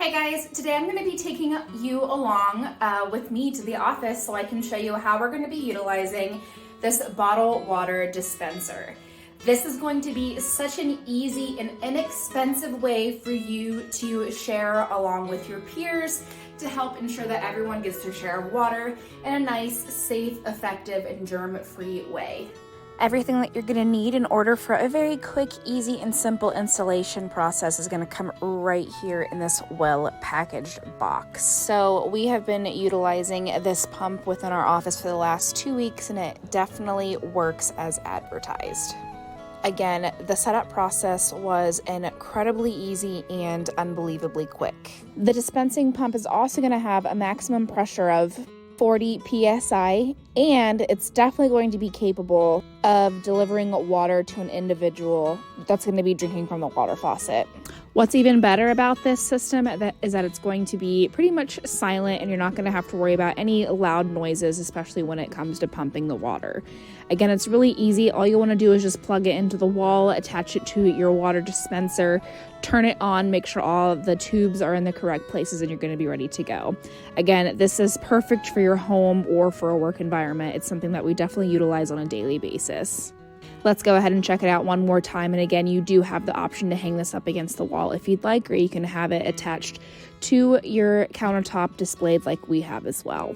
Hey guys, today I'm going to be taking you along with me to the office so I can show you how we're going to be utilizing this bottled water dispenser. This is going to be such an easy and inexpensive way for you to share along with your peers to help ensure that everyone gets their share of water in a nice, safe, effective, and germ-free way. Everything that you're going to need in order for a very quick, easy, and simple installation process is going to come right here in this well-packaged box. So we have been utilizing this pump within our office for the last 2 weeks, and it definitely works as advertised. Again, the setup process was incredibly easy and unbelievably quick. The dispensing pump is also going to have a maximum pressure of 40 psi, and it's definitely going to be capable of delivering water to an individual that's going to be drinking from the water faucet. What's even better about this system is that it's going to be pretty much silent, and you're not going to have to worry about any loud noises, especially when it comes to pumping the water. Again, it's really easy. All you want to do is just plug it into the wall, attach it to your water dispenser, turn it on, make sure all the tubes are in the correct places, and you're going to be ready to go. Again, this is perfect for your home or for a work environment. It's something that we definitely utilize on a daily basis. Let's go ahead and check it out one more time. And again, you do have the option to hang this up against the wall if you'd like, or you can have it attached to your countertop displayed like we have as well.